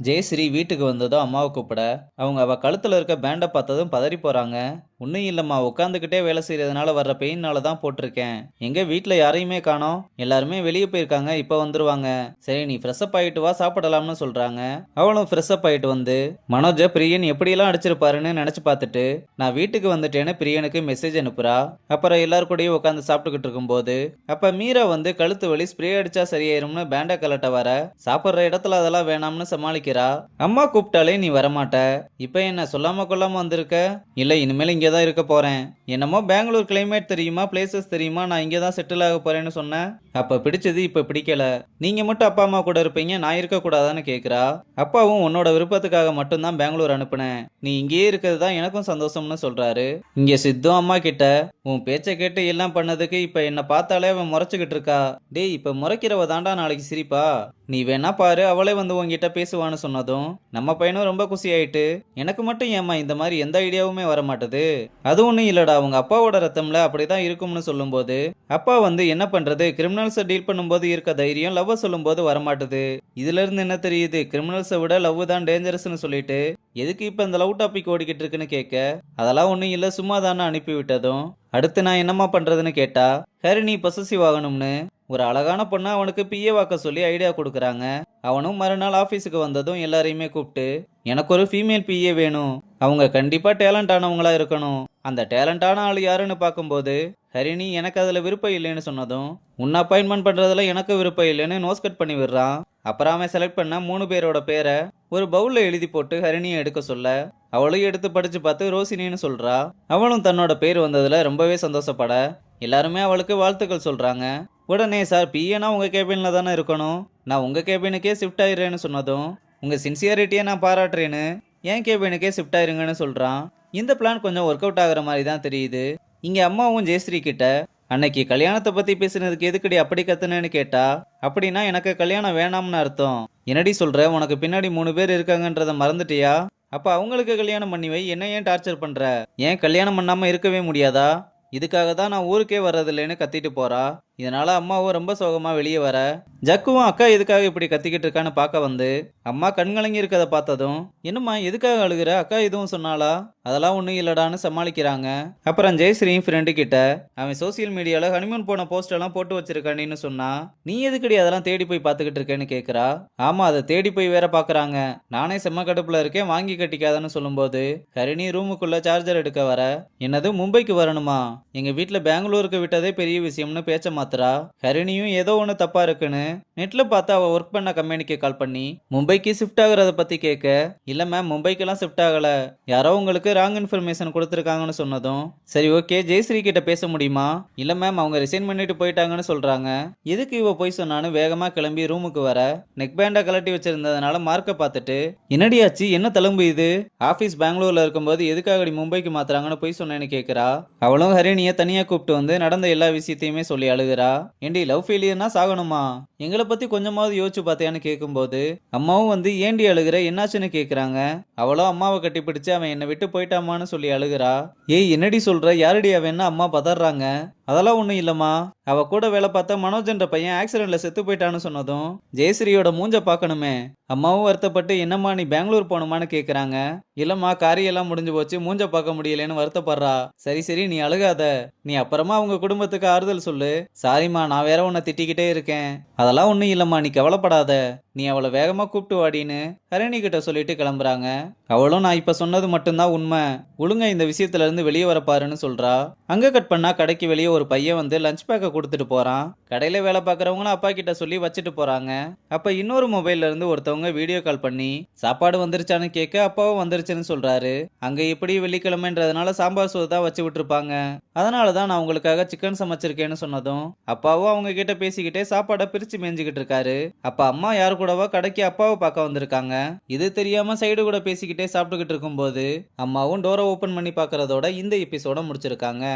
ஜெயஸ்ரீ வீட்டுக்கு வந்ததும் அம்மாவை கூப்பிட அவ கழுத்துல இருக்க பேண்டை பார்த்ததும் பதறி போறாங்க. ஒன்றும் இல்லைம்மா, உட்காந்துக்கிட்டே வேலை செய்யறதுனால வர்ற பெயின்னால தான் போட்டிருக்கேன். எங்க வீட்டில் யாரையுமே காணோம், எல்லாருமே வெளியே போயிருக்காங்க, இப்போ வந்துருவாங்க. சரி நீ ஃப்ரெஷ்அப் ஆயிட்டு வா, சாப்பிடலாம்னு சொல்றாங்க. அவளும் ஃப்ரெஷ்அப் ஆயிட்டு வந்து மனோஜ பிரியன் எப்படியெல்லாம் அடிச்சிருப்பாருன்னு நினைச்சு பார்த்துட்டு நான் வீட்டுக்கு வந்துட்டேன்னு பிரியனுக்கு மெசேஜ் அனுப்புறா. அப்புறம் எல்லாரு கூடயும் உட்காந்து சாப்பிட்டுக்கிட்டு இருக்கும்போது அப்ப மீரா வந்து கழுத்து வலி ஸ்ப்ரே அடிச்சா சரியாயிரும்னு பேண்டை கலட்ட வர சாப்பிட்ற இடத்துல அதெல்லாம் வேணாம்னு சமாளிக்கிறா. அம்மா கூப்பிட்டாலே நீ வரமாட்ட, இப்ப என்ன சொல்லாம கொள்ளாம வந்திருக்க? இல்ல, இனிமேல் இங்கே தான் இருக்க போறேன். என்னமோ பெங்களூர் கிளைமேட் தெரியுமா, பிளேசஸ் தெரியுமா, நான் இங்கே தான் செட்டில் ஆக போறேன்னு சொன்னேன். அப்ப பிடிச்சது இப்ப பிடிக்கல. நீங்க மட்டும் அப்பா அம்மா கூட இருப்பீங்க, நான் இருக்க கூடாதான்னு கேக்குறா. அப்பாவும் உன்னோட விருப்பத்துக்காக மட்டும்தான் பெங்களூர் அனுப்புனேன், நீ இங்கேயே இருக்கிறது தான் எனக்கும் சந்தோஷம்னு சொல்றாரு. இங்க சித்தும் அம்மா கிட்ட உன் பேச்சை கேட்டு எல்லாம் பண்ணதுக்கு இப்ப என்ன பார்த்தாலே அவன் முறைச்சுக்கிட்டு இருக்கா. டேய், இப்ப முறைக்கிறவ தாண்டா நாளைக்கு சிரிப்பா, நீ வேணா பாரு, அவளே வந்து உங்ககிட்ட பேசுவான்னு சொன்னதும் நம்ம பையனும் ரொம்ப குசி ஆயிட்டு எனக்கு மட்டும் ஏமா இந்த மாதிரி எந்த ஐடியாவுமே வர மாட்டுது. அது ஒன்றும் இல்லடா, அவங்க அப்பாவோட ரத்தம்ல அப்படிதான் இருக்கும்னு சொல்லும்போது அப்பா வந்து என்ன பண்றது, கிரிமினல்ஸை டீல் பண்ணும்போது இருக்க தைரியம் லவ் சொல்லும்போது வரமாட்டுது. இதுல இருந்து என்ன தெரியுது, கிரிமினல்ஸை விட லவ் தான் டேஞ்சரஸ்னு சொல்லிட்டு எதுக்கு இப்ப இந்த லவ் டாபிக் ஓடிக்கிட்டு இருக்குன்னு கேட்க அதெல்லாம் ஒன்றும் இல்லை, சும்மா தானே அனுப்பி விட்டதும் அடுத்து நான் என்னம்மா பண்றதுன்னு கேட்டா ஹரிணி பொசசிவ் ஆகணும்னு ஒரு அழகான பொண்ணு அவனுக்கு பிஏ வாக்க சொல்லி ஐடியா கொடுக்குறாங்க. அவனும் மறுநாள் ஆஃபீஸுக்கு வந்ததும் எல்லாரையுமே கூப்பிட்டு எனக்கு ஒரு ஃபீமேல் பிஏ வேணும், அவங்க கண்டிப்பா டேலண்ட் ஆனவங்களா இருக்கணும். அந்த டேலண்டான ஆள் யாருன்னு பார்க்கும்போது ஹரிணி எனக்கு அதுல விருப்பம் இல்லைன்னு சொன்னதும் உன்னை அப்பாயின்மெண்ட் பண்றதுல எனக்கு விருப்பம் இல்லைன்னு நோஸ் கட் பண்ணி விடுறான். அப்புறம் அவன் செலக்ட் பண்ண 3 பேரோட பேரை ஒரு பவுல்ல எழுதி போட்டு ஹரிணியை எடுக்க சொல்ல அவளும் எடுத்து படிச்சு பார்த்து ரோசினின்னு சொல்றா. அவளும் தன்னோட பேர் வந்ததுல ரொம்பவே சந்தோஷப்பட எல்லாருமே அவளுக்கு வாழ்த்துக்கள் சொல்றாங்க. உடனே சார், பிஏனா உங்க கேபின்ல தானே இருக்கணும், நான் உங்க கேபினுக்கே ஷிஃப்ட் ஆயிடுறேன்னு சொன்னதும் உங்க சின்சியாரிட்டியை நான் பாராட்டுறேன்னு என் கேபினுக்கே ஷிஃப்ட் ஆயிருங்கன்னு சொல்றான். இந்த பிளான் கொஞ்சம் ஒர்க் அவுட் ஆகுற மாதிரி தான் தெரியுது. இங்க அம்மாவும் ஜெயஸ்ரீ கிட்ட அன்னைக்கு கல்யாணத்தை பத்தி பேசுனதுக்கு எதுக்கடி அப்படி கத்துனேன்னு கேட்டா அப்படின்னா எனக்கு கல்யாணம் வேணாம்னு அர்த்தம். என்னடி சொல்ற, உனக்கு பின்னாடி 3 பேர் இருக்காங்கன்றத மறந்துட்டியா? அப்ப அவங்களுக்கு கல்யாணம் பண்ணி வை, என்ன ஏன் டார்ச்சர் பண்ற? ஏன் கல்யாணம் பண்ணாம இருக்கவே முடியாதா? இதுக்காக தான் நான் ஊருக்கே வர்றதில்லைன்னு கத்திட்டு போறா. இதனால அம்மாவும் ரொம்ப சோகமா வெளியே வர ஜக்குவும் அக்கா எதுக்காக இப்படி கத்திக்கிட்டு இருக்கான்னு பார்க்க வந்து அம்மா கண்கலங்கி இருக்கதை பார்த்ததும் என்னம்மா எதுக்காக அழுகிற, அக்கா எதுவும் சொன்னாலா? அதெல்லாம் ஒன்றும் இல்லடான்னு சமாளிக்கிறாங்க. அப்புறம் ஜெயஸ்ரீ ஃப்ரெண்டு கிட்ட அவன் சோசியல் மீடியால ஹனிமூன் போன போஸ்ட் எல்லாம் போட்டு வச்சிருக்கானின்னு சொன்னா நீ எதுக்கடி அதெல்லாம் தேடி போய் பார்த்துக்கிட்டு இருக்கேன்னு கேட்குறா. ஆமா, அதை தேடி போய் வேற பார்க்குறாங்க, நானே செம்ம கடுப்புல இருக்கேன், வாங்கி கட்டிக்காதன்னு சொல்லும்போது ஹரிணி ரூமுக்குள்ள சார்ஜர் எடுக்க வர என்னது மும்பைக்கு வரணுமா, எங்க வீட்டுல பெங்களூருக்கு விட்டதே பெரிய விஷயம்னு பேச்ச மாத்துறா. ஹரிணியும் ஏதோ ஒண்ணு தப்பா இருக்குன்னு நெட்ல பார்த்து அவ ஒர்க் பண்ண கம்பெனிக்கு கால் பண்ணி மும்பைக்கு ஷிஃப்ட் ஆகுறத பத்தி கேட்க இல்ல மேம், மும்பைக்கெல்லாம் ஷிஃப்ட் ஆகல, யாரோ உங்களுக்கு ராங் இன்ஃபர்மேஷன் கொடுத்துருக்காங்கன்னு சொன்னதும் சரி ஓகே, ஜெயஸ்ரீ கிட்ட பேச முடியுமா? இல்ல மேம், அவங்க ரிசைன் பண்ணிட்டு போயிட்டாங்கன்னு சொல்றாங்க. எதுக்கு இவ போய் சொன்னான்னு வேகமா கிளம்பி ரூமுக்கு வர நெக் பேண்டா கலட்டி வச்சிருந்ததுனால மார்க்க பார்த்துட்டு என்னடியாச்சு, என்ன தழும்பு இது, ஆபீஸ் பெங்களூர்ல இருக்கும்போது எதுக்காக மும்பைக்கு மாத்துறாங்கன்னு போய் சொன்னேன்னு கேட்கிறா. அவளும் ஹரிணிய தனியா கூப்பிட்டு வந்து நடந்த எல்லா விஷயத்தையுமே சொல்லி அழுகிறா. ஏண்டி, லவ் ஃபெயிலியர்னா சாகணுமா? எங்களை பத்தி கொஞ்சமாவது யோசிச்சு பார்த்தியான்னு கேட்கும்போது அம்மாவும் வந்து ஏண்டி அழுகிற, என்னாச்சுன்னு கேக்குறாங்க. அவளும் அம்மாவை கட்டி பிடிச்சு அவன் என்னை விட்டு போயிட்டாமான்னு சொல்லி அழுகிறா. ஏய் என்னடி சொல்ற, யாரடி அவன்? அம்மா பதறாங்க. அதெல்லாம் ஒண்ணும் இல்லம்மா, அவ கூட வேலை பார்த்த மனோஜ்ன்ற பையன் ஆக்சிடென்ட்ல செத்து போயிட்டான்னு சொன்னதும் ஜெயஸ்ரீயோட மூஞ்ச பார்க்கணுமே. அம்மாவும் வருத்தப்பட்டு என்னம்மா நீ பெங்களூர் போகணுமான்னு கேக்குறாங்க. இல்லம்மா, காரியெல்லாம் முடிஞ்சு போச்சு, மூஞ்ச பார்க்க முடியலன்னு வருத்தப்படுறா. சரி சரி நீ அழுகாத, நீ அப்புறமா அவங்க குடும்பத்துக்கு ஆறுதல் சொல்லு. சாரிம்மா, நான் வேற உன்னை திட்டிக்கிட்டே இருக்கேன். அதெல்லாம் ஒண்ணும் இல்லம்மா, நீ கவலைப்படாத, நீ அவளை வேகமா கூப்பிட்டு வாடின்னு ஹரிணி கிட்ட சொல்லிட்டு கிளம்புறாங்க. அவளும் நான் இப்ப சொன்னது மட்டும்தான் உண்மை, ஒழுங்கா இந்த விஷயத்துல இருந்து வெளியே வரப்பாருன்னு சொல்றா. அங்க கட் பண்ணா கடைக்கு வெளியே ஒரு பையன் வந்து லஞ்ச் பேக்கை கொடுத்துட்டு போறான். கடையில வேலை பார்க்கறவங்களும் அப்பா கிட்ட சொல்லி வச்சுட்டு போறாங்க. அப்ப இன்னொரு மொபைல்ல இருந்து ஒருத்தவங்க வீடியோ கால் பண்ணி சாப்பாடு வந்துருச்சான்னு கேட்க அப்பாவும் வந்துருச்சுன்னு சொல்றாரு. அங்க எப்படி வெள்ளிக்கிழமைன்றதுனால சாம்பார் சோறு தான் வச்சு விட்டுருப்பாங்க, அதனாலதான் நான் உங்களுக்காக சிக்கன் சமைச்சிருக்கேன்னு சொன்னதும் அப்பாவும் அவங்க கிட்ட பேசிக்கிட்டே சாப்பாடை பிரிச்சு மேய்ஞ்சுக்கிட்டு இருக்காரு. அப்ப அம்மா யாரு கூடவா கடைக்கு அப்பாவை பார்க்க வந்திருக்காங்க. இது தெரியாம சைடு கூட பேசிக்கிட்டே சாப்பிட்டுக்கிட்டு இருக்கும்போது அம்மாவும் டோரை ஓபன் பண்ணி பார்க்கறதோட இந்த எபிசோட முடிச்சிருக்காங்க.